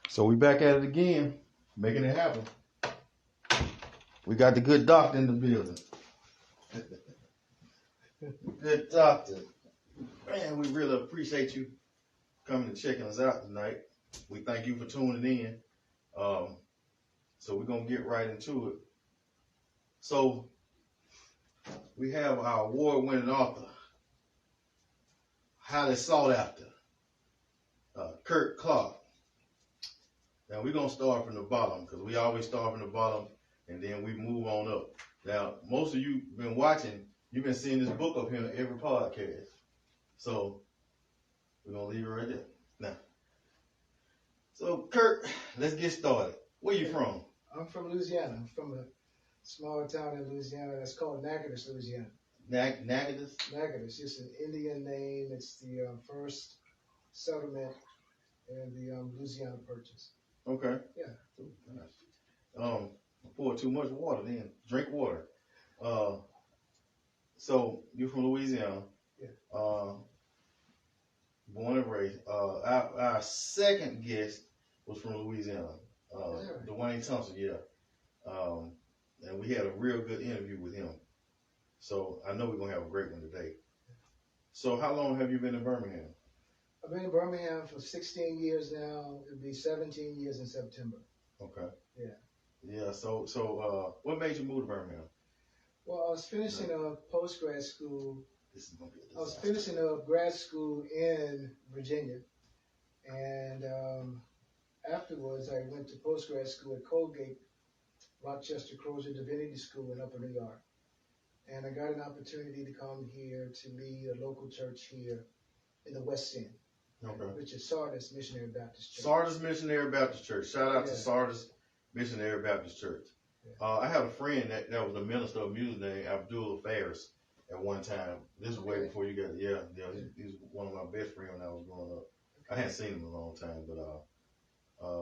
So we back at it again, making it happen. We got the good doctor in the building. Good doctor. Man, we really appreciate you coming and checking us out tonight. We thank you for tuning in. So we're going to get right into it. So we have our award-winning author, highly sought after, Kurt Clark. Now we're going to start from the bottom because we always start from the bottom and then we move on up. Now, most of you been watching, you've been seeing this book up here on every podcast. So we're going to leave it right there. Now, so Kurt, let's get started. Where you from? I'm from Louisiana. I'm from a small town in Louisiana that's called Natchitoches, Louisiana. Natchitoches? Natchitoches, it's an Indian name. It's the first settlement in the Louisiana Purchase. Okay. Yeah. I poured too much water then. Drink water. So you're from Louisiana. Yeah. Born and raised. Our second guest was from Louisiana. Dwayne Thompson, yeah. And we had a real good interview with him. So I know we're going to have a great one today. So how long have you been in Birmingham? I've been in Birmingham for 16 years now. It'll be 17 years in September. Okay. Yeah. Yeah, so what made you move to Birmingham? Well, I was finishing up post-grad school. This is going to be a disaster. I was finishing up grad school in Virginia. And afterwards, I went to post-grad school at Colgate, Rochester Crozier Divinity School in Upper New York. And I got an opportunity to come here to lead a local church here in the West End, which is Sardis Missionary Baptist Church. Sardis Missionary Baptist Church. Shout out to Sardis Missionary Baptist Church. Yeah. I had a friend that was a minister of music named Abdul Faris at one time. This is way before you got, he's one of my best friends when I was growing up. I hadn't seen him in a long time, but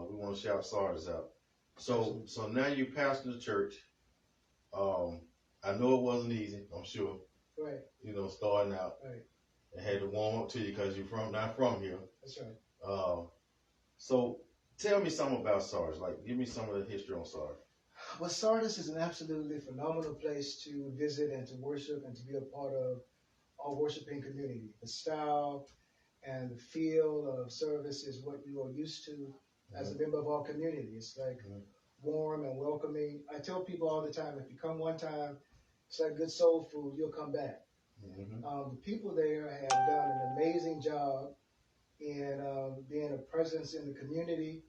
we want to shout Sardis out. So now you pastor the church. I know it wasn't easy, I'm sure. Right. You know, starting out. Right. It had to warm up to you because you're not from here. That's right. So tell me something about Sardis. Like, give me some of the history on Sardis. Well, Sardis is an absolutely phenomenal place to visit and to worship and to be a part of our worshiping community. The style and the feel of service is what we are used to as a member of our community. It's like warm and welcoming. I tell people all the time, if you come one time, it's like good soul food, you'll come back. The people there have done an amazing job in being a presence in the community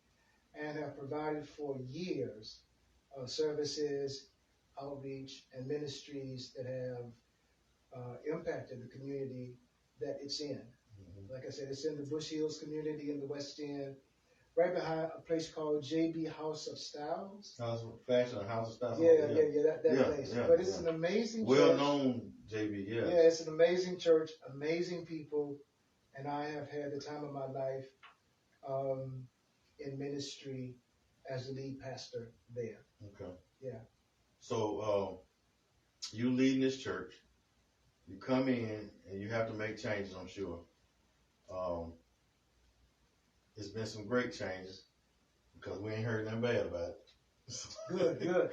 and have provided for years services, outreach, and ministries that have impacted the community that it's in. Like I said, it's in the Bush Hills community in the West End, right behind a place called JB House of Styles. House of Fashion, House of Styles. That place. But it's an amazing church. Well-known JB, yeah. Yeah, it's an amazing church, amazing people, and I have had the time of my life in ministry as the lead pastor there. Okay. Yeah. So you leading this church, you come in and you have to make changes, I'm sure. It's been some great changes because we ain't heard nothing bad about it. Good.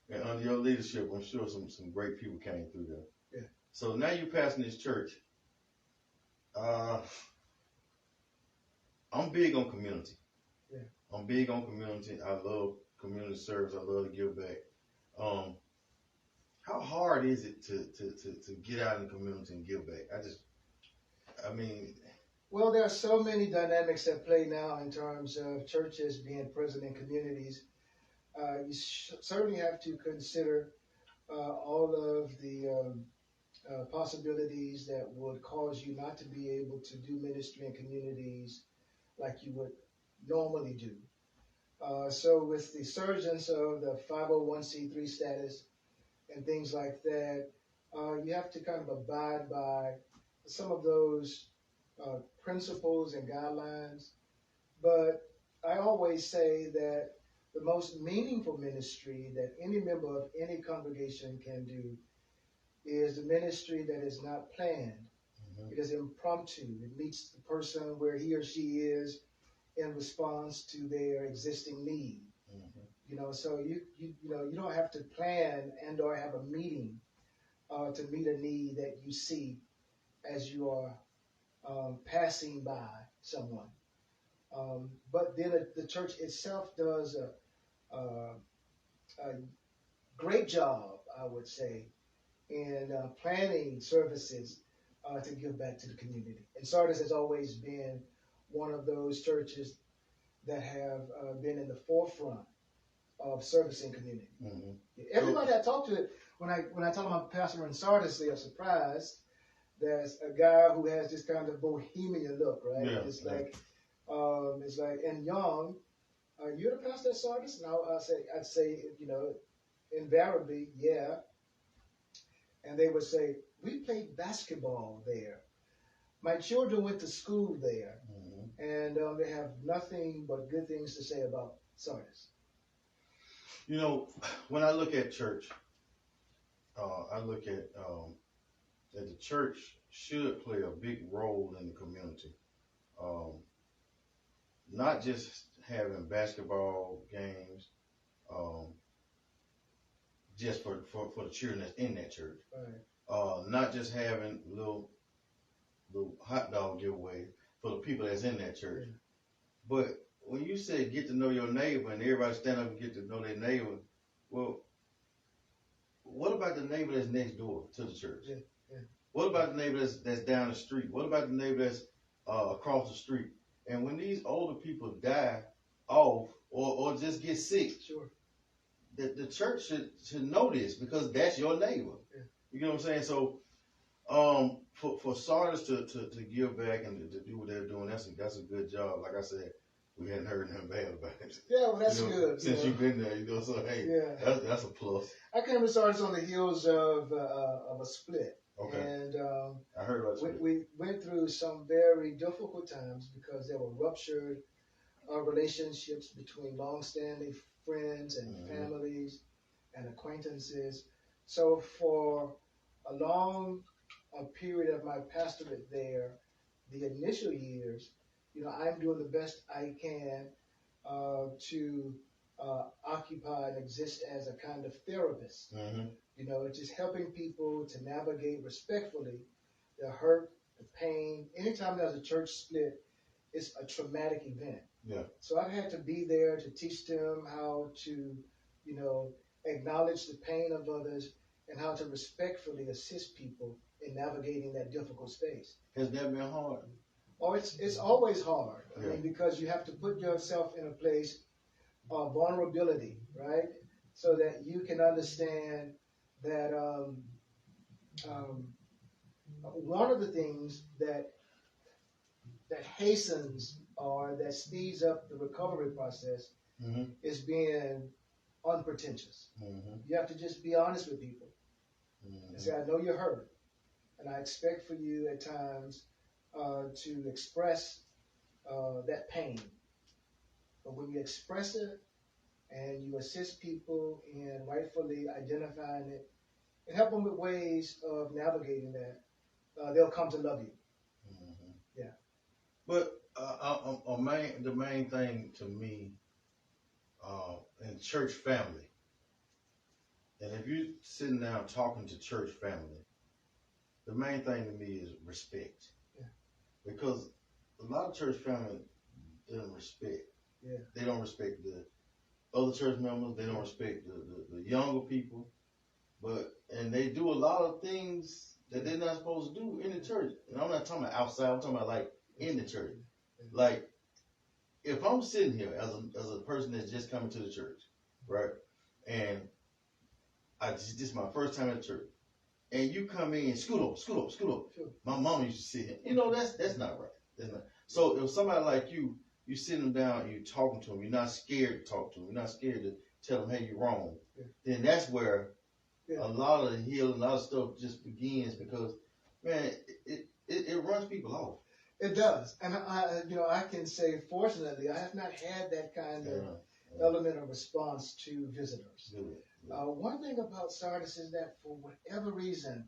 And under your leadership, I'm sure some great people came through there. Yeah. So now you're passing this church. I'm big on community. Yeah. I'm big on community. I love community service. I love to give back. How hard is it to get out in the community and give back? Well, there are so many dynamics at play now in terms of churches being present in communities. You certainly have to consider all of the possibilities that would cause you not to be able to do ministry in communities like you would normally do. So with the surgence of the 501c3 status and things like that, you have to kind of abide by some of those principles and guidelines. But I always say that the most meaningful ministry that any member of any congregation can do is the ministry that is not planned It is impromptu. It meets the person where he or she is in response to their existing need. So you don't have to plan and or have a meeting to meet a need that you see as you are passing by someone. But then the church itself does a great job, I would say, in planning services to give back to the community. And Sardis has always been one of those churches that have been in the forefront of servicing community. Everybody I talk to, when I tell them I'm a pastor in Sardis, they are surprised. There's a guy who has this kind of bohemian look, right? Yeah, it's like, and young, you're the pastor at Sardis? And I'd say, invariably, yeah. And they would say, we played basketball there. My children went to school there. And they have nothing but good things to say about Sardis. When I look at church, I look at that the church should play a big role in the community. Not just having basketball games, just for the children that's in that church. Right. Not just having little hot dog giveaway for the people that's in that church. But when you say get to know your neighbor and everybody stand up and get to know their neighbor, well, what about the neighbor that's next door to the church? What about the neighbor that's down the street? What about the neighbor that's across the street? And when these older people die off or just get sick, the church should know this because that's your neighbor. You know what I'm saying? So for Sardis to give back and to do what they're doing, that's a good job. Like I said, we hadn't heard nothing bad about it. Yeah, well, that's good. Since you've been there, so hey, that's a plus. I came to Sardis on the heels of a split. Okay. And I heard about split. We went through some very difficult times because there were ruptured relationships between long-standing friends and families and acquaintances. So for a long period of my pastorate there, the initial years, I'm doing the best I can to occupy and exist as a kind of therapist. Just helping people to navigate respectfully the hurt, the pain. Anytime there's a church split, it's a traumatic event. So I've had to be there to teach them how to, acknowledge the pain of others and how to respectfully assist people in navigating that difficult space. Has that been hard? Oh, it's always hard. I mean, because you have to put yourself in a place of vulnerability, right? So that you can understand that one of the things that hastens or that speeds up the recovery process is being unpretentious. You have to just be honest with people and say, I know you're hurt, and I expect for you at times to express that pain. But when you express it and you assist people in rightfully identifying it and help them with ways of navigating that, they'll come to love you. Yeah. But the main thing to me in church family, and if you're sitting down talking to church family, the main thing to me is respect. Because a lot of church family doesn't respect. They don't respect the other church members. They don't respect the younger people. And they do a lot of things that they're not supposed to do in the church. And I'm not talking about outside. I'm talking about like in the church. Like if I'm sitting here as a person that's just coming to the church, right? And this is my first time at church. And you come in, scoot up. Sure. My mama used to sit here. That's not right. That's not. So if somebody like you sit them down and you're talking to them, you're not scared to talk to them, you're not scared to tell them, hey, you're wrong, then that's where a lot of the healing, a lot of stuff just begins because, man, it runs people off. It does. And I can say, fortunately, I have not had that kind of element of response to visitors. One thing about Sardis is that for whatever reason,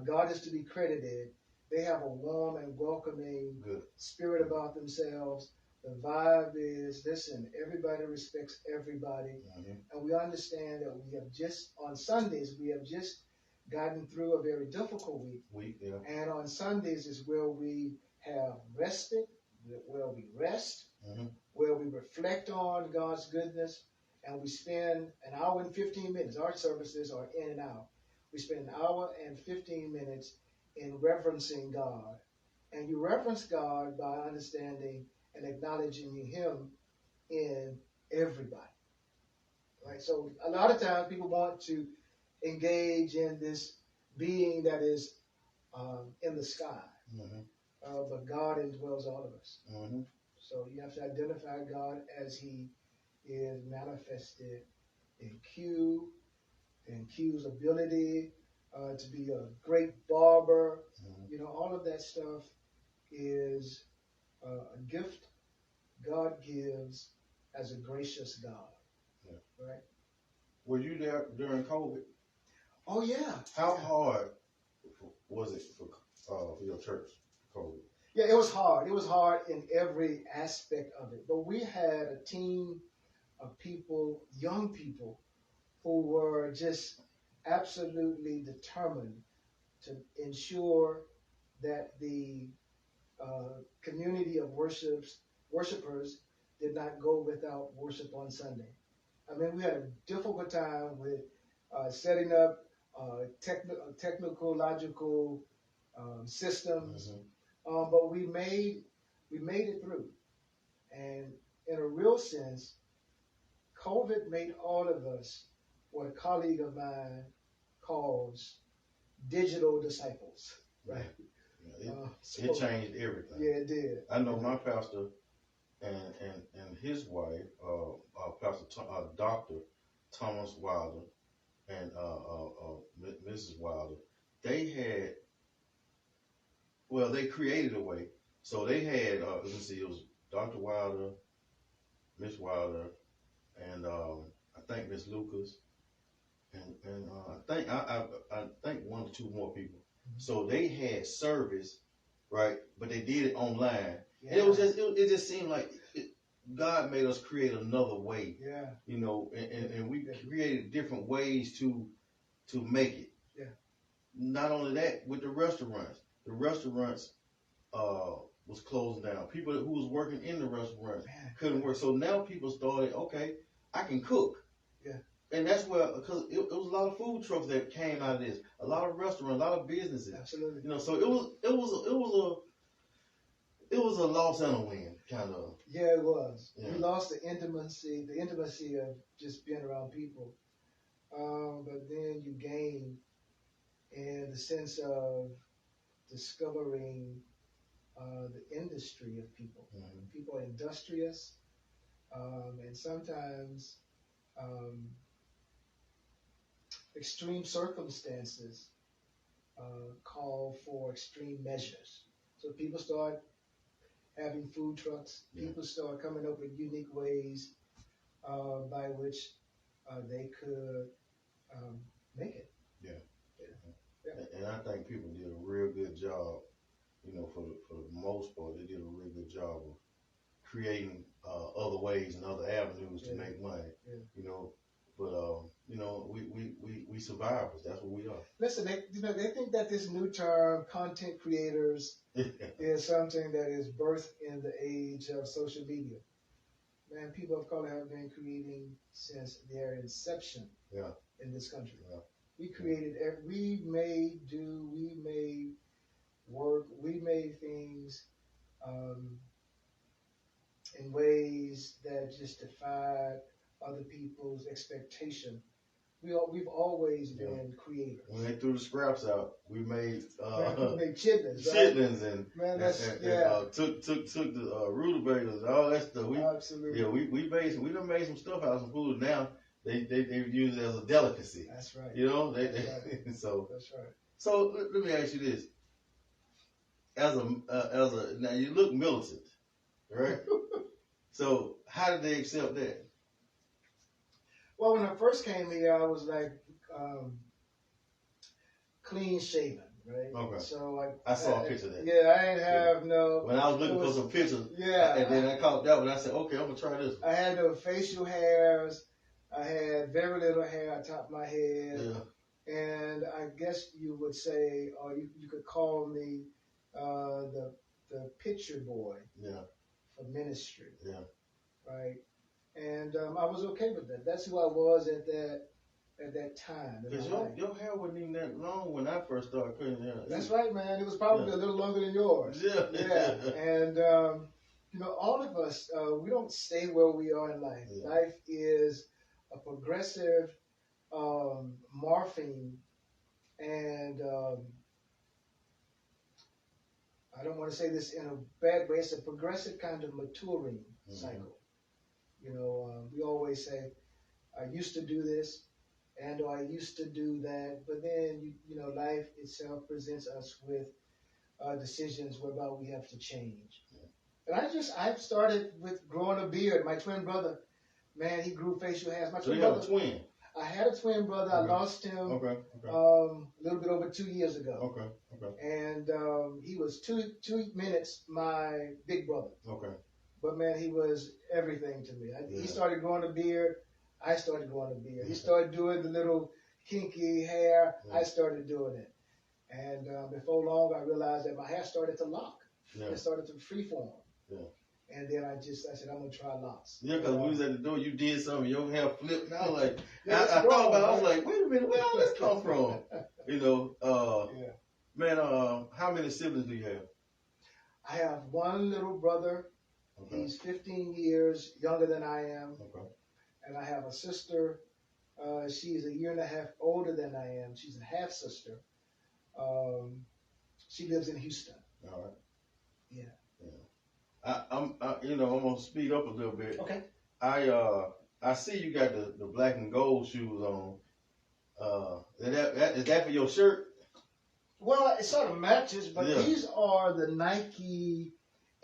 God is to be credited, They have a warm and welcoming Good. spirit about themselves. The vibe is, listen, everybody respects everybody. Mm-hmm. And we understand that we have just, on Sundays, we have just gotten through a very difficult week. Yeah. And on Sundays is where we have respite, where we rest, Mm-hmm. where we reflect on God's goodness, and we spend an hour and 15 minutes. Our services are in and out. We spend an hour and 15 minutes in reverencing God. And you reverence God by understanding and acknowledging Him in everybody. Right? So a lot of times people want to engage in this being that is in the sky. Mm-hmm. But God indwells all of us. Mm-hmm. So you have to identify God as He is manifested in Q, in Q's ability to be a great barber. Mm-hmm. You know, all of that stuff is a gift God gives as a gracious God. Yeah. Right? Were you there during COVID? Oh, yeah. How hard was it for your church, COVID? Yeah, it was hard. It was hard in every aspect of it. But we had a team of people, young people, who were just absolutely determined to ensure that the community of worshipers did not go without worship on Sunday. I mean, we had a difficult time with setting up technological systems, Mm-hmm. but we made it through. And in a real sense, COVID made all of us what a colleague of mine calls digital disciples. Right? Yeah, it changed everything. Yeah, it did. I know my pastor and his wife, Pastor Dr. Thomas Wilder and Mrs. Wilder, they created a way. So they had, it was Dr. Wilder, Miss Wilder, and I think Miss Lucas, and I think one or two more people. Mm-hmm. So they had service, right? But they did it online. Yeah. And it just seemed like God made us create another way. Yeah. You know, and we created different ways to make it. Yeah. Not only that, with the restaurants was closing down. People who was working in the restaurants couldn't work. So now people started, okay, I can cook. Yeah. And that's where, because it was a lot of food trucks that came out of this, a lot of restaurants, a lot of businesses. Absolutely. You know, so it was a loss and a win, kind of. Yeah, it was. Yeah. We lost the intimacy of just being around people. But then you gain in the sense of discovering the industry of people. Mm-hmm. People are industrious, and sometimes extreme circumstances call for extreme measures. So people start having food trucks. Yeah. People start coming up with unique ways by which they could make it. Yeah. Yeah. And I think people did a real good job. You know, for the most part, they did a real good job of creating other ways and other avenues to make money. Yeah. You know, but you know, we survivors. That's what we are. Listen, they think that this new term, content creators, is something that is birthed in the age of social media. Man, people of color have been creating since their inception. Yeah. In this country. Yeah. We created. We made work. We made things in ways that just defied other people's expectation. We've always been creators. When they threw the scraps out, we made chitlins, right? Chitlins and took the rutabagas and all that stuff. Absolutely. Yeah, we done made some stuff out of some food. Now they use it as a delicacy. That's right. You know, so that's right. So let me ask you this: as a now you look militant, right? So how did they accept that? Well, when I first came here, I was like clean shaven, right? Okay. So I saw a picture of that. Yeah, I ain't have no. When I was looking for some pictures, yeah, and then I caught that one. I said, okay, I'm gonna try this one. I had no facial hairs. I had very little hair on top of my head. Yeah. And I guess you would say, or you could call me the picture boy. Yeah. For ministry. Yeah. Right. And I was okay with that. That's who I was at that time. Because your hair wasn't even that long when I first started cutting hair. That's right, man. It was probably a little longer than yours. Yeah. Yeah. And all of us, we don't stay where we are in life. Yeah. Life is a progressive morphing, and I don't want to say this in a bad way. It's a progressive kind of maturing cycle. We always say, I used to do this, and or I used to do that, but then, life itself presents us with decisions whereby we have to change. Yeah. And I've started with growing a beard. My twin brother, man, he grew facial hairs. My twin brother. A twin? I had a twin brother. Okay. I lost him a little bit over 2 years ago. Okay. And he was two minutes my big brother. Okay. But man, he was everything to me. Yeah. He started growing a beard. I started growing a beard. He started doing the little kinky hair. Yeah. I started doing it. And before long, I realized that my hair started to lock. Yeah. It started to freeform. Yeah. And then I said, I'm going to try locks. Yeah, because when we was at the door, you did something, your hair flipped. And I was like, I thought about it, I was like, wait a minute, where all this come from? Yeah. Man, how many siblings do you have? I have one little brother. Okay. He's 15 years younger than I am. Okay. And I have a sister. She's a year and a half older than I am. She's a half sister. She lives in Houston. All right. Yeah. I'm gonna speed up a little bit. Okay. I see you got the black and gold shoes on. Is that for your shirt? Well, it sort of matches, but these are the Nike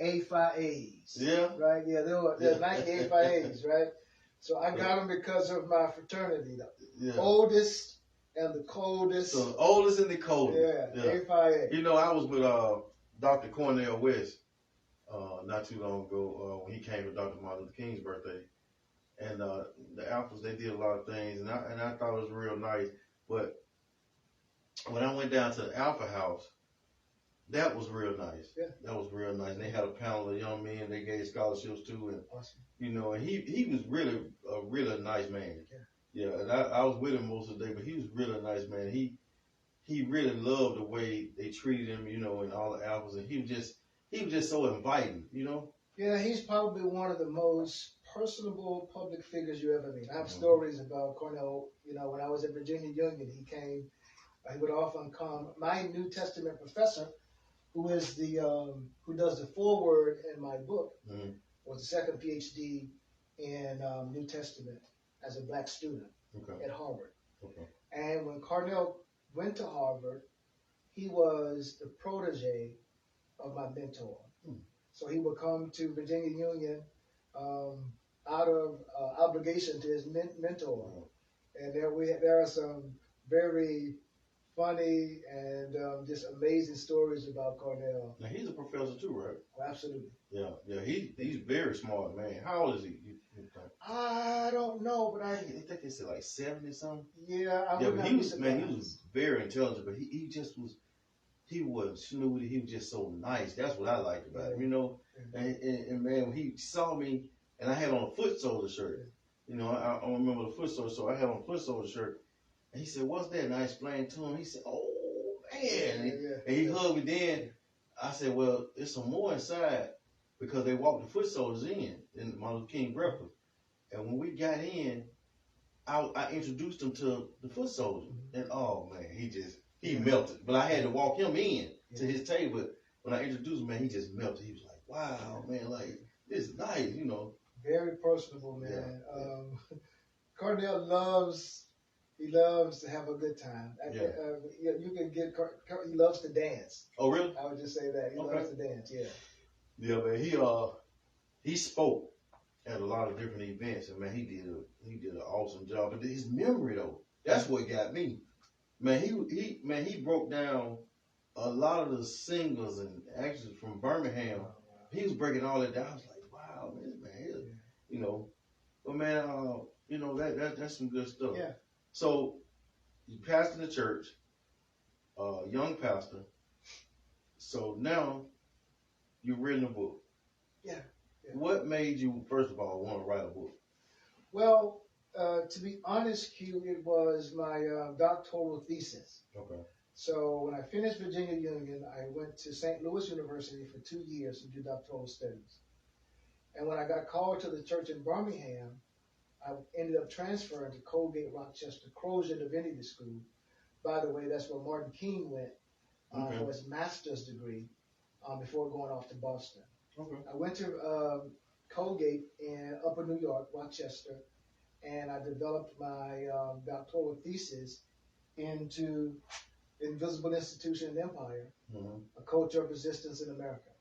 A5As. Yeah. Right. Yeah, they're Nike A5As, right? So I got them because of my fraternity, the oldest and the coldest. So the oldest and the coldest. Yeah. A5A. I was with Dr. Cornell West. Not too long ago, when he came to Dr. Martin Luther King's birthday, and the Alphas, they did a lot of things, and I thought it was real nice. But when I went down to the Alpha House, that was real nice. Yeah. That was real nice. And they had a panel of young men they gave scholarships to, and awesome. And he was really a really nice man. Yeah. Yeah. And I was with him most of the day, but he was really a nice man. He really loved the way they treated him, and all the Alphas, and he was just so inviting, Yeah, he's probably one of the most personable public figures you ever meet. I have stories about Cornell. When I was at Virginia Union, he came. He would often come. My New Testament professor, who does the foreword in my book, was the second PhD in New Testament as a black student at Harvard. Okay. And when Cornell went to Harvard, he was the protege of my mentor. So he would come to Virginia Union out of obligation to his mentor. And there are some very funny and just amazing stories about Cornell. Now he's a professor too, right? Oh, absolutely. Yeah. He's very smart, man. How old is he? I don't know, but I think he said like 70 something. Yeah, but he was very intelligent, but he just was. He was snooty. He was just so nice. That's what I liked about him, And man, when he saw me, and I had on a foot soldier shirt. I remember the foot soldier, so I had on a foot soldier shirt. And he said, "What's that?" And I explained to him. He said, "Oh man!" And he hugged me. Then I said, "Well, there's some more inside because they walked the foot soldiers in Martin Luther King breakfast." And when we got in, I introduced him to the foot soldier, and oh man, he melted. But I had to walk him in to his table. When I introduced him, man, he just melted. He was like, "Wow, man, like this is nice, Very personable, man. Yeah. Cornell loves to have a good time. You can get. He loves to dance. Oh, really? I would just say that he loves to dance. Yeah. Yeah, man. He spoke at a lot of different events, and man, he did an awesome job. But his memory though, that's what got me. Man, he broke down a lot of the singers and actors from Birmingham, he was breaking all that down. I was like, wow, man, you know, but man, you know that's some good stuff. Yeah. So you pastor the church, young pastor. So now you've written a book. Yeah. What made you, first of all, want to write a book? Well, to be honest, Q, it was my doctoral thesis. Okay. So when I finished Virginia Union, I went to St. Louis University for 2 years to do doctoral studies. And when I got called to the church in Birmingham, I ended up transferring to Colgate Rochester Crozier Divinity School. By the way, that's where Martin King went for his master's degree before going off to Boston. Okay. I went to Colgate in Upper New York, Rochester, and I developed my doctoral thesis into Invisible Institution and Empire, a culture of resistance in America.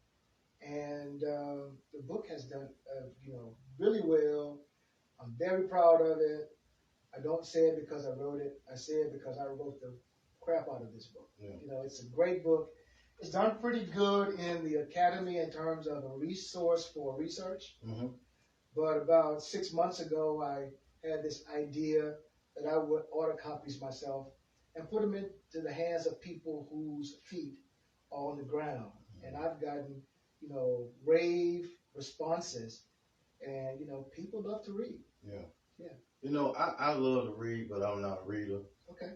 And the book has done, really well. I'm very proud of it. I don't say it because I wrote it. I say it because I wrote the crap out of this book. Yeah. You know, it's a great book. It's done pretty good in the academy in terms of a resource for research. But about 6 months ago, I had this idea that I would order copies myself and put them into the hands of people whose feet are on the ground. And I've gotten, rave responses, and, people love to read. Yeah. Yeah. You know, I love to read, but I'm not a reader. Okay.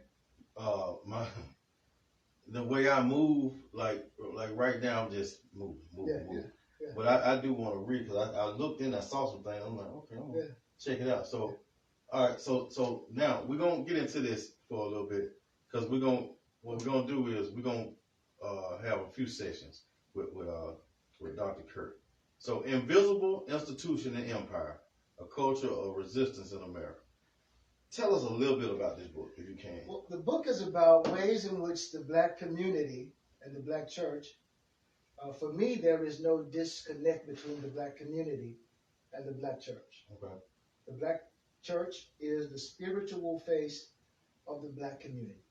The way I move, like right now, I'm just move. Yeah. But I do want to read because I looked in, I saw some things. I'm like, okay, I'm gonna check it out. So, all right, so now we're gonna get into this for a little bit because what we're gonna do is we're gonna have a few sessions with Dr. Kurt. So, Invisible Institution and Empire, a culture of resistance in America. Tell us a little bit about this book, if you can. Well, the book is about ways in which the black community and the black church, for me, there is no disconnect between the black community and the black church. Okay. The black church is the spiritual face of the black community.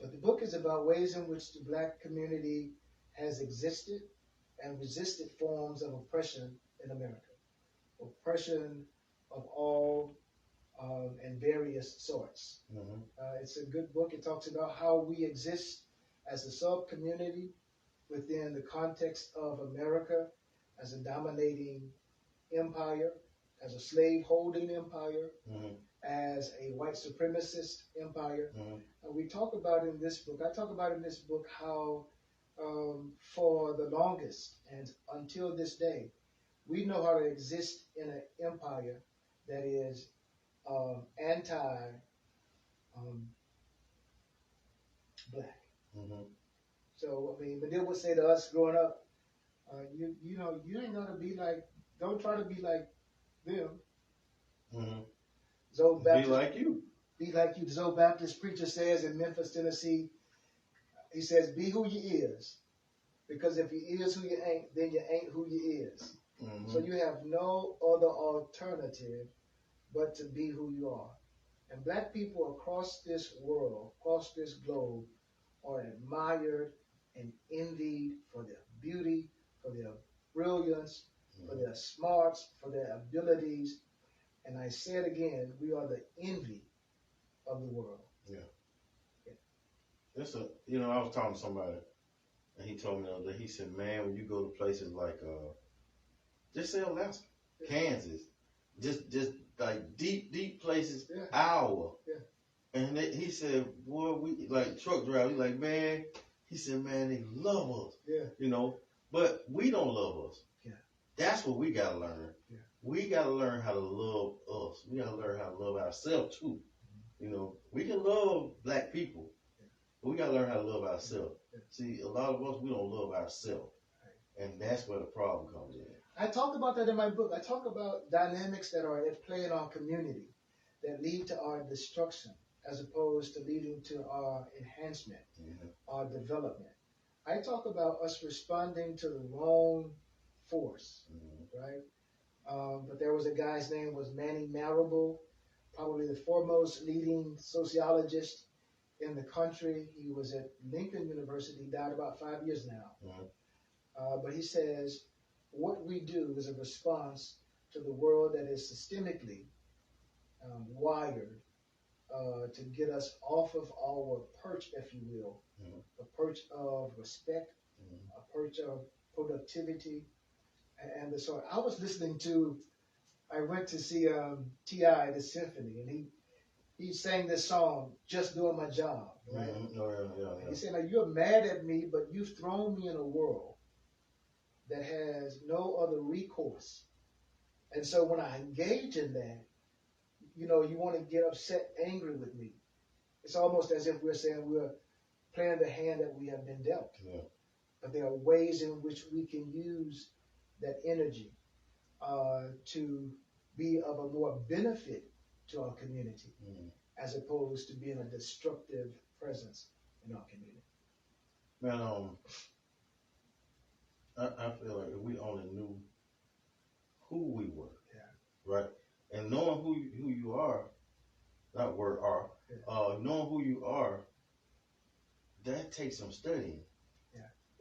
But the book is about ways in which the black community has existed and resisted forms of oppression in America. Oppression of all and various sorts. It's a good book. It talks about how we exist as a sub-community within the context of America as a dominating empire, as a slave-holding empire, as a white supremacist empire. We talk about in this book, I talk about in this book how for the longest and until this day, we know how to exist in an empire that is anti-black. So, I mean, but they would say to us growing up, you ain't gonna be like, don't try to be like them. Be like you. Be like you. The old Baptist preacher says in Memphis, Tennessee, he says, be who you is. Because if you is who you ain't, then you ain't who you is. So you have no other alternative but to be who you are. And black people across this world, across this globe, are admired and envied for their beauty, for their brilliance, for their smarts, for their abilities. And I say it again, we are the envy of the world. Yeah. I was talking to somebody, and he told me the other day, he said, man, when you go to places like, just say Alaska, Kansas, just like deep places, Iowa. And he said, boy, we like truck drivers. He's like, man, he said, man, they love us. But we don't love us. That's what we gotta learn. We gotta learn how to love us. We gotta learn how to love ourselves too. We can love black people, but we gotta learn how to love ourselves. See, a lot of us, we don't love ourselves. And that's where the problem comes in. I talk about that in my book. I talk about dynamics that are at play in our community that lead to our destruction as opposed to leading to our enhancement, our development. I talk about us responding to the wrong force, right? But there was a guy's name was Manny Marable, probably the foremost leading sociologist in the country. He was at Lincoln University. He died about 5 years now. But he says, what we do is a response to the world that is systemically wired to get us off of our perch, if you will, a perch of respect, a perch of productivity. And so I was listening to, I went to see T.I., the symphony, and he sang this song, Just Doing My Job, right? Yeah. He said, now you're mad at me, but you've thrown me in a world that has no other recourse. And so when I engage in that, you want to get upset, angry with me. It's almost as if we're saying we're playing the hand that we have been dealt. Yeah. But there are ways in which we can use that energy to be of a more benefit to our community, as opposed to being a destructive presence in our community. Man, I feel like if we only knew who we were, right, and knowing who you are, not word are, knowing who you are, that takes some studying,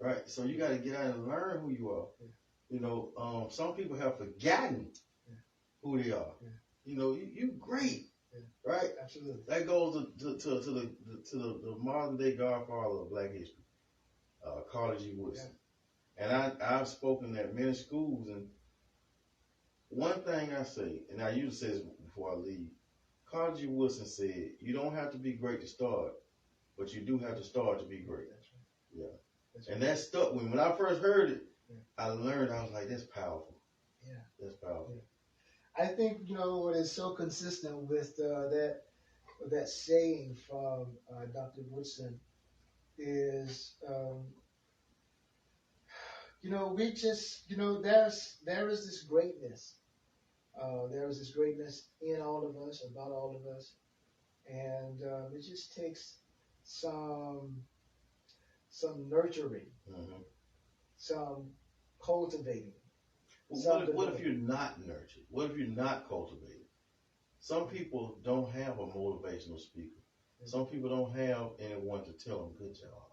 right? So you got to get out and learn who you are. Some people have forgotten who they are. You great, right? Absolutely. That goes to the modern day godfather of Black history, Carter G. Woodson. And I've spoken at many schools, and one thing I say, and I usually say this before I leave, Carter G. Woodson said, you don't have to be great to start, but you do have to start to be great. That's right. Yeah. That's And right. that stuck with me. When I first heard it, I learned, I was like, that's powerful. Yeah. That's powerful. I think, what is so consistent with that saying from Dr. Woodson is, we just, there is this greatness. There is this greatness in all of us, about all of us. And it just takes some nurturing, some cultivating. What if you're not nurtured? What if you're not cultivated? Some people don't have a motivational speaker. Some people don't have anyone to tell them good job.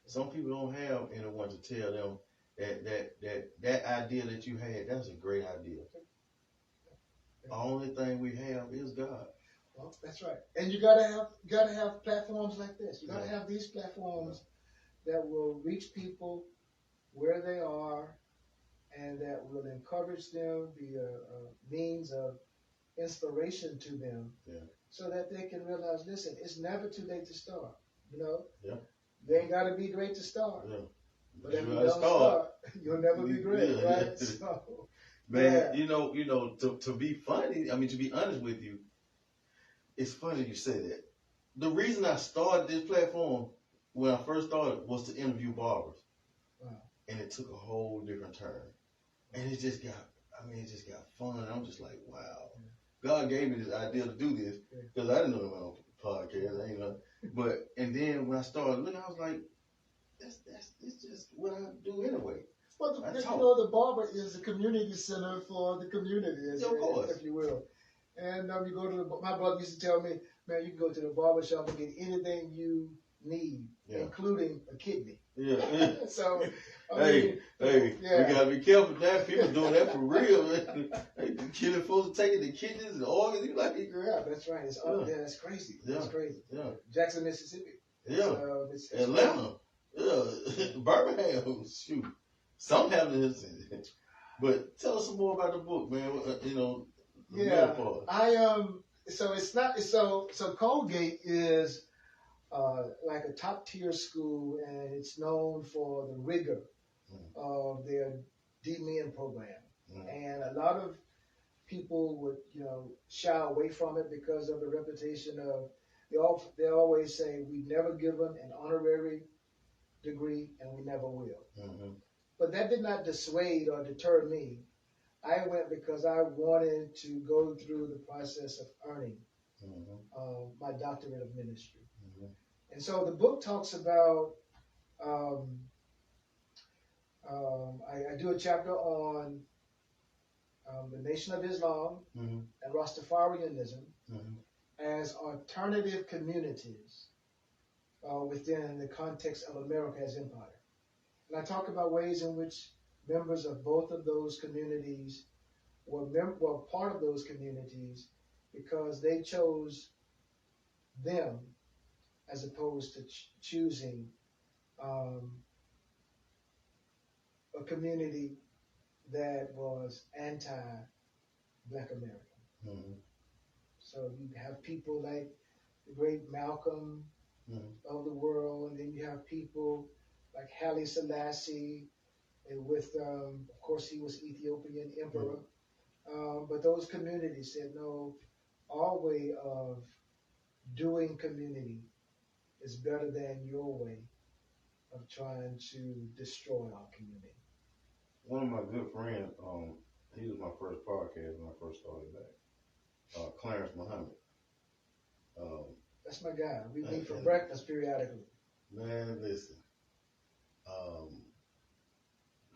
Some people don't have anyone to tell them that idea that you had, that's a great idea. The only thing we have is God. Well, that's right. And you gotta have platforms like this. You gotta have these platforms that will reach people where they are, and that will encourage them, be a means of inspiration to them, so that they can realize, listen, it's never too late to start. You ain't got to be great to start. But if you don't start, you'll never be great, right? So, man, to be funny, to be honest with you, it's funny you say that. The reason I started this platform when I first started was to interview barbers. Wow. And it took a whole different turn. And it just got fun. I'm just like, wow. God gave me this idea to do this because I didn't know about podcast. But and then when I started looking, I was like, it's just what I do anyway. Well, the barber is a community center for the community, if you will. And you go to my brother used to tell me, man, you can go to the barber shop and get anything you need, including a kidney. So, we gotta be careful now. People doing that for real. They killing folks, taking the kidneys and organs. You like, that's right. It's up there. That's crazy. That's crazy. Jackson, Mississippi. Atlanta. Birmingham. Shoot, some have this. But tell us some more about the book, man. So it's not so Colgate is like a top tier school, and it's known for the rigor of their DMin program. And a lot of people would shy away from it because of the reputation of they always say we've never given an honorary degree and we never will. But that did not dissuade or deter me. I went because I wanted to go through the process of earning my doctorate of ministry. And so the book talks about, I do a chapter on the Nation of Islam and Rastafarianism as alternative communities within the context of America as empire. And I talk about ways in which members of both of those communities were part of those communities because they chose them as opposed to choosing a community that was anti-Black American. Mm-hmm. So you have people like the great Malcolm of the world, and then you have people like Haile Selassie, and with, of course, he was Ethiopian emperor. But those communities said, no, our way of doing community is better than your way of trying to destroy our community. One of my good friends, he was my first podcast when I first started back. Clarence Muhammad. That's my guy. We meet for breakfast periodically. Man, listen.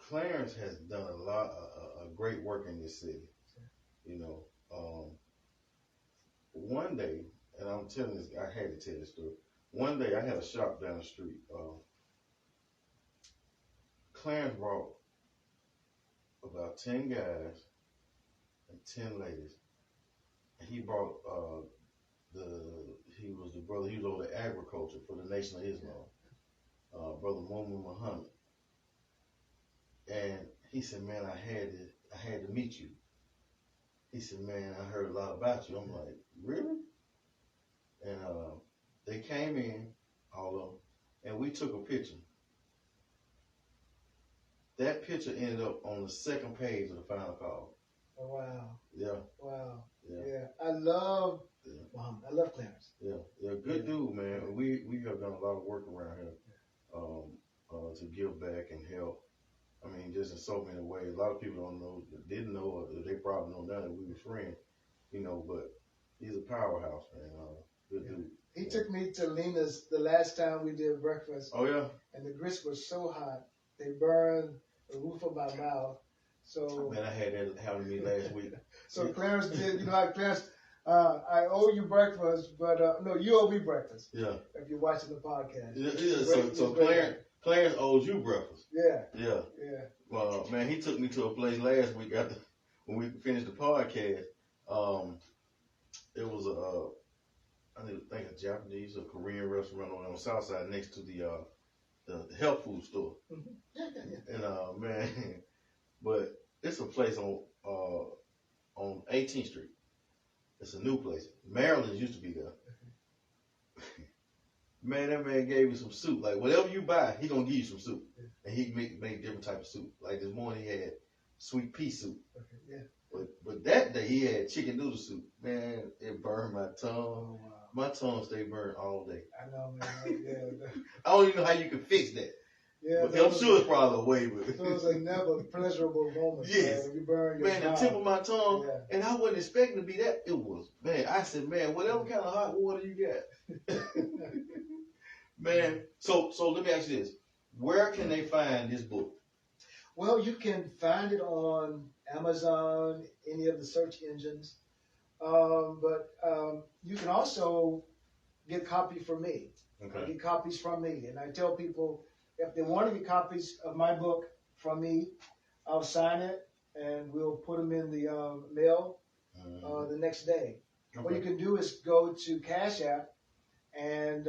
Clarence has done a lot of great work in this city. You know, one day, and I'm telling this, I had to tell this story. One day, I had a shop down the street. Clarence brought about 10 guys and 10 ladies. And he brought he was over the agriculture for the Nation of Islam, Brother Muhammad. And he said, man, I had to meet you. He said, man, I heard a lot about you. I'm like, really? And they came in, all of them, and we took a picture. That picture ended up on the second page of the final call. Oh, wow. Yeah. Wow. Yeah. I love Muhammad. I love Clarence. Yeah. Good dude, man. We have done a lot of work around here to give back and help. I mean, just in so many ways. A lot of people didn't know, or they probably know now that we were friends, you know, but he's a powerhouse, man. Good dude. He took me to Lena's the last time we did breakfast. Oh, yeah? And the grits were so hot, they burned the roof of my mouth. So, man, I had that happen to me last week. So Clarence did, like Clarence, I owe you breakfast, but no, you owe me breakfast. Yeah. If you're watching the podcast. Yeah. So Clarence owes you breakfast. Yeah. Yeah. Yeah. Well, man, he took me to a place last week after when we finished the podcast. It was I think a Japanese or Korean restaurant on the south side next to the health food store. Mm-hmm. Yeah. And man, but it's a place on 18th Street. It's a new place. Maryland used to be there. Man, that man gave me some soup. Like whatever you buy, he gonna give you some soup, and he make different type of soup. Like this morning he had sweet pea soup. Okay, yeah. But that day he had chicken noodle soup. Man, it burned my tongue. Oh, wow. My tongue stayed burned all day. I know, man. Yeah. I don't even know how you can fix that. Yeah, but I'm sure it's probably a way, but those are never pleasurable moments. Yes, man. You burn your man, the tip of my tongue, and I wasn't expecting to be that. It was, man. I said, man, whatever kind of hot water you got, man. So let me ask you this: where can they find this book? Well, you can find it on Amazon, any of the search engines, but you can also get a copy from me. Okay. Get copies from me, and I tell people, if they want to get copies of my book from me, I'll sign it and we'll put them in the mail the next day. Okay. What you can do is go to Cash App and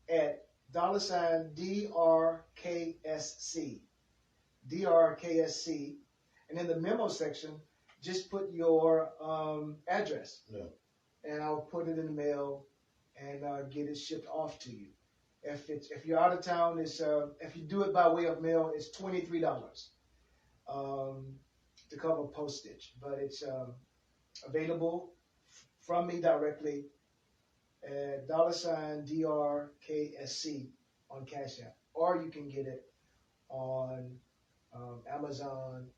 at $DRKSC, and in the memo section, just put your address. Yeah. And I'll put it in the mail and get it shipped off to you. If you're out of town, it's if you do it by way of mail, it's $23 to cover postage. But it's available from me directly at $DRKSC on Cash App, or you can get it on Amazon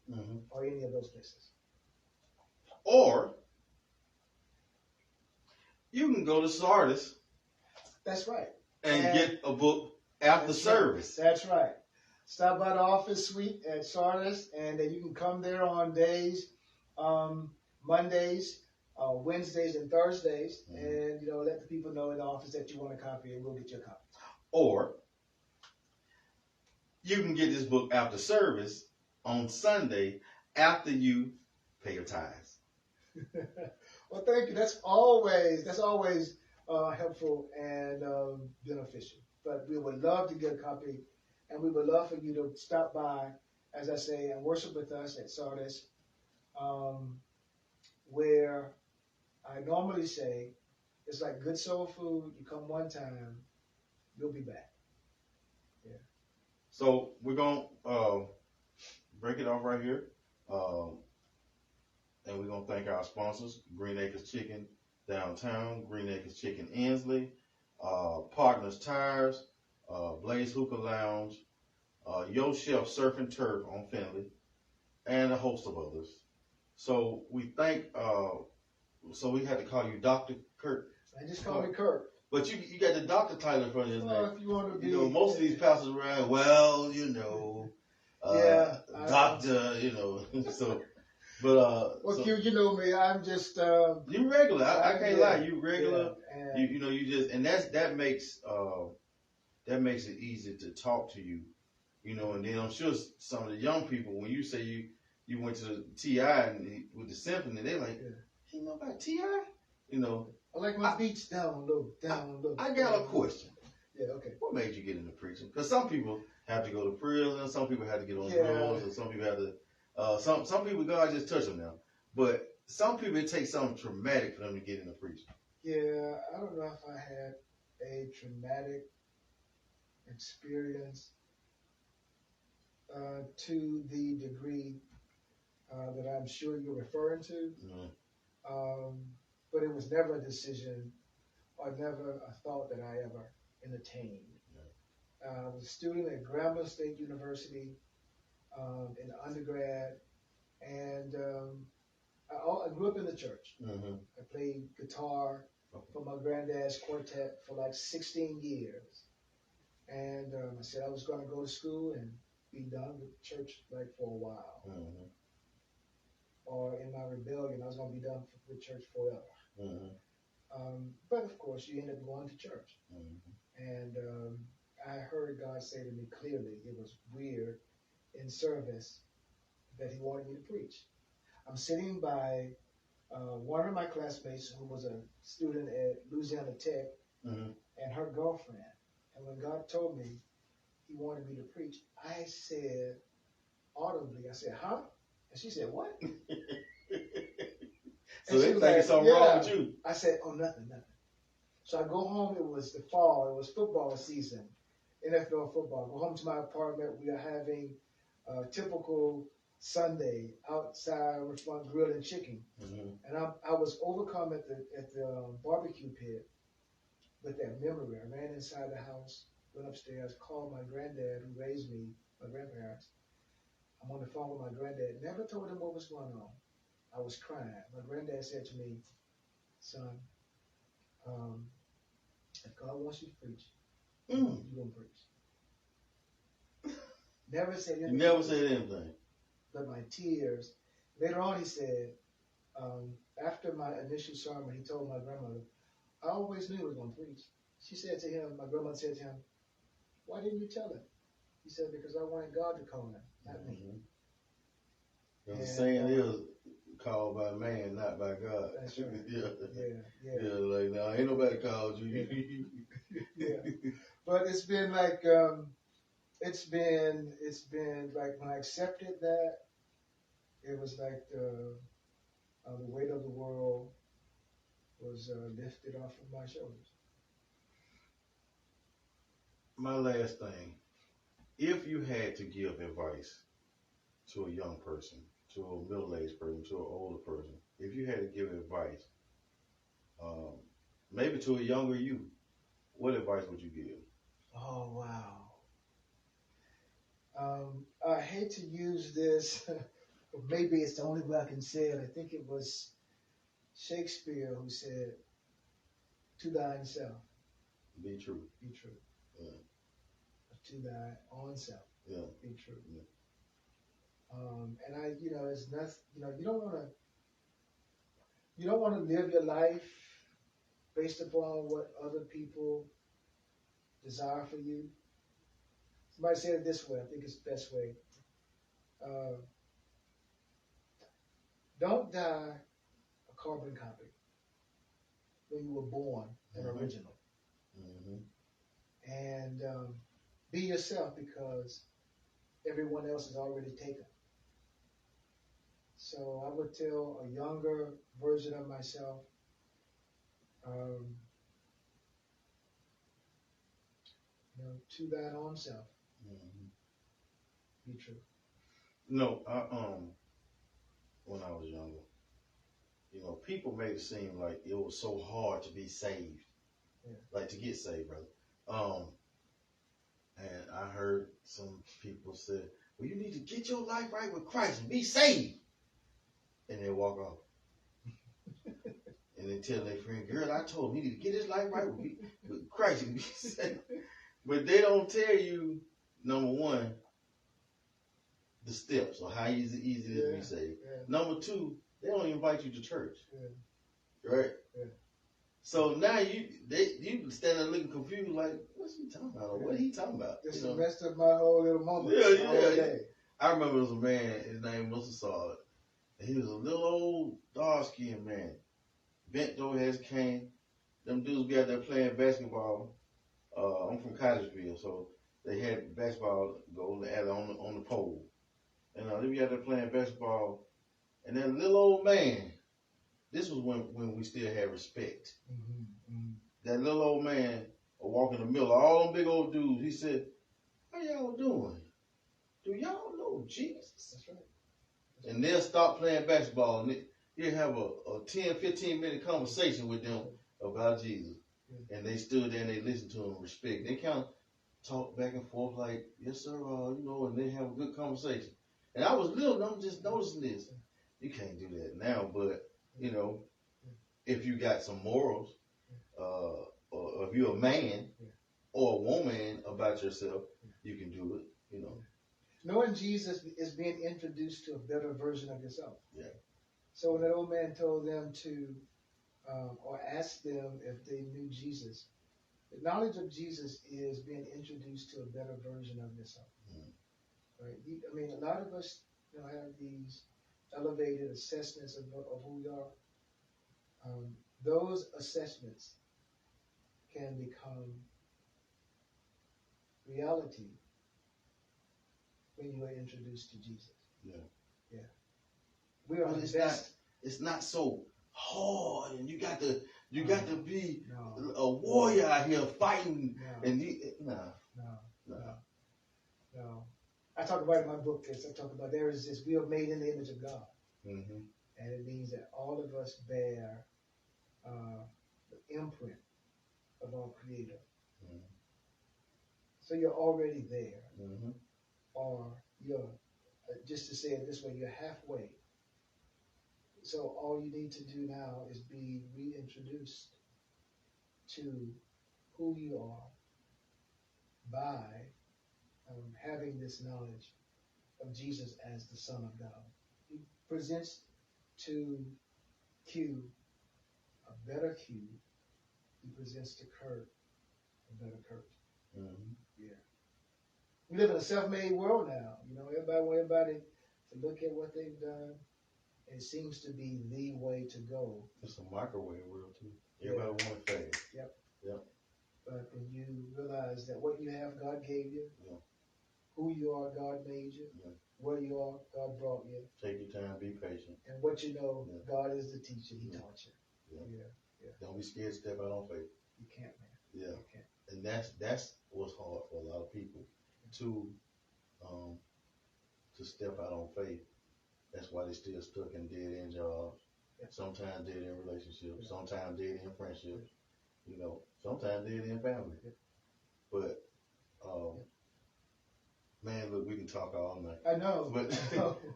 or any of those places. Or you can go to Sardis. That's right. And get a book after service. Right. That's right. Stop by the office suite at Sardis, and you can come there on days, Mondays, Wednesdays and Thursdays, and let the people know in the office that you want a copy, and we'll get you a copy. Or you can get this book after service on Sunday after you pay your tithes. Well, thank you. That's always helpful and beneficial. But we would love to get a copy, and we would love for you to stop by, as I say, and worship with us at Sardis, where I normally say it's like good soul food. You come one time, you'll be back. Yeah. So we're going to break it off right here. And we're going to thank our sponsors, Green Acres Chicken Downtown, Green Acres Chicken Inslee, Partners Tires, Blaze Hookah Lounge, Yo Chef Surf and Turf on Finley, and a host of others. So we thank, so we had to call you Dr. Kurt. I just call me Kurt. But you got the doctor title in front of your name. If you want to be, most of these pastors around, doctor, so. But well, so, you know me. I'm just you regular. I can't lie. You regular. Yeah, and you just, and that makes it easy to talk to you, And then I'm sure some of the young people, when you say you went to the TI and with the symphony, they're like, "You know about TI?" I like my beats down low. I got a question. Yeah. Okay. What made you get into preaching? Because some people have to go to prison. Some people have to get on drugs, or some people have to. Some people, God just touch them now. But some people, it takes something traumatic for them to get into preaching. Yeah, I don't know if I had a traumatic experience to the degree that I'm sure you're referring to. Mm-hmm. But it was never a decision or never a thought that I ever entertained. Mm-hmm. I was a student at Grambling State University in undergrad, and I grew up in the church. Mm-hmm. I played guitar for my granddad's quartet for like 16 years. And I said I was going to go to school and be done with church like for a while. Mm-hmm. Or in my rebellion, I was going to be done with church forever. Mm-hmm. But of course, you end up going to church. Mm-hmm. And I heard God say to me clearly, it was weird in service that he wanted me to preach. I'm sitting by one of my classmates who was a student at Louisiana Tech, mm-hmm. and her girlfriend. And when God told me he wanted me to preach, I said audibly, huh? And she said, what? So they think something wrong with you. I said, oh, nothing. So I go home. It was the fall. It was football season, NFL football. Go home to my apartment. We are having a typical Sunday outside restaurant grilling chicken. Mm-hmm. And I was overcome at the barbecue pit with that memory. I ran inside the house, went upstairs, called my granddad who raised me, my grandparents. I'm on the phone with my granddad. Never told him what was going on. I was crying. My granddad said to me, son, if God wants you to preach, you're going to preach. Never said anything. You never said anything. But my tears. Later on, he said, after my initial sermon, he told my grandmother, I always knew he was going to preach. She said to him, my grandmother said to him, why didn't you tell him? He said, because I wanted God to call him, not me. The saying is, called by man, not by God. That's right. Yeah, like, no, ain't nobody called you. Yeah. But it's been like, it's been like when I accepted that, it was like the weight of the world was lifted off of my shoulders. My last thing, if you had to give advice to a young person, to a middle-aged person, to an older person, if you had to give advice, maybe to a younger you, what advice would you give? Oh, wow. I hate to use this, but maybe it's the only way I can say it. I think it was Shakespeare who said, to thine self. Be true. Be true. Yeah. To thy own self. Yeah. Be true. Yeah. And it's nothing, you don't want to, You don't want to live your life based upon what other people desire for you. Somebody said it this way. I think it's the best way. Don't die a carbon copy when you were born an original. And be yourself, because everyone else is already taken. So I would tell a younger version of myself, to thine own self, be true. No, when I was younger, people made it seem like it was so hard to be saved, like to get saved, brother. And I heard some people say, well, you need to get your life right with Christ and be saved. And they walk off. And they tell their friend, girl, I told him he need to get his life right with Christ and be saved. But they don't tell you, number one, the steps or how easy it is to be saved. Number two, they don't invite you to church. Right? So now you stand there looking confused, like, what's he talking about? Or what he talking about? This messed up my whole little moment. Yeah. I remember there was a man, his name was Solid. And he was a little old, dark-skinned man. Bent over his cane. Them dudes got there playing basketball. I'm from Cottageville, so they had basketball go on the pole. And they got there playing basketball. And that little old man, this was when we still had respect. That little old man walk in the middle of all them big old dudes. He said, how y'all doing? Do y'all know Jesus? That's right. And they'll stop playing basketball and he'll have a 10, 15-minute conversation with them about Jesus. And they stood there and they listened to him with respect. They kind of talk back and forth like, yes, sir, and they have a good conversation. And I was little, and I'm just noticing this. You can't do that now, but, if you got some morals, or if you're a man or a woman about yourself, you can do it, Knowing Jesus is being introduced to a better version of yourself. Yeah. So when that old man told them to, or asked them if they knew Jesus, the knowledge of Jesus is being introduced to a better version of yourself. Right? I mean, a lot of us, have these elevated assessments of who we are. Those assessments can become reality when you are introduced to Jesus. Yeah. We are the best. It's not so hard, and you got to be a warrior out here fighting. No. I talk about in my book this. I talk about there is this. We are made in the image of God, and it means that all of us bear the imprint of our Creator. So you're already there, or you're just to say it this way, you're halfway. So all you need to do now is be reintroduced to who you are by having this knowledge of Jesus as the Son of God. He presents to Q a better Q. He presents to Kurt a better Kurt. Yeah. We live in a self-made world now. Everybody to look at what they've done. It seems to be the way to go. It's a microwave world too. Everybody wants fast. Yep. But when you realize that what you have, God gave you. Who you are, God made you. Where you are, God brought you. Take your time, be patient. And what you know, God is the teacher. He taught you. Don't be scared to step out on faith. You can't, man. You can't. And that's what's hard for a lot of people to step out on faith. That's why they're still stuck in dead-end jobs. Sometimes dead-end relationships. Sometimes dead-end friendships. Sometimes dead-end family. But man, look, we can talk all night. I know.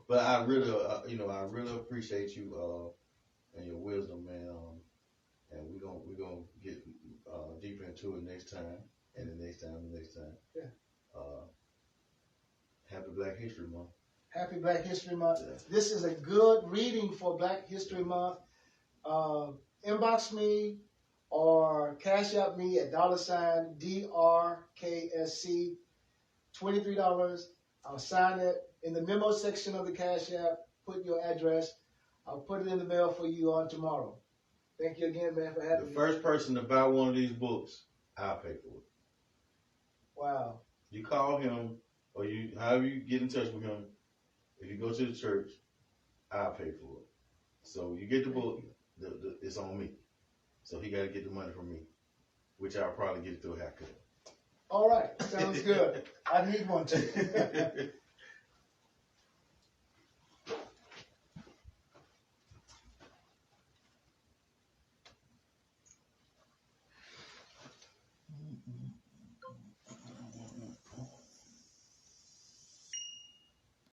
But I really, I really appreciate you and your wisdom, man. And we're gonna get deeper into it next time, and the next time. Yeah. Happy Black History Month. Happy Black History Month. This is a good reading for Black History Month. Inbox me or cash out me at $DRKSC, $23. I'll sign it in the memo section of the Cash App. Put your address. I'll put it in the mail for you on tomorrow. Thank you again, man, for having me. The first person to buy one of these books, I'll pay for it. Wow. You call him, or however you get in touch with him. If you go to the church, I'll pay for it. So you get the book, it's on me. So he got to get the money from me, which I'll probably get through a haircut. All right. Sounds good. I need one too.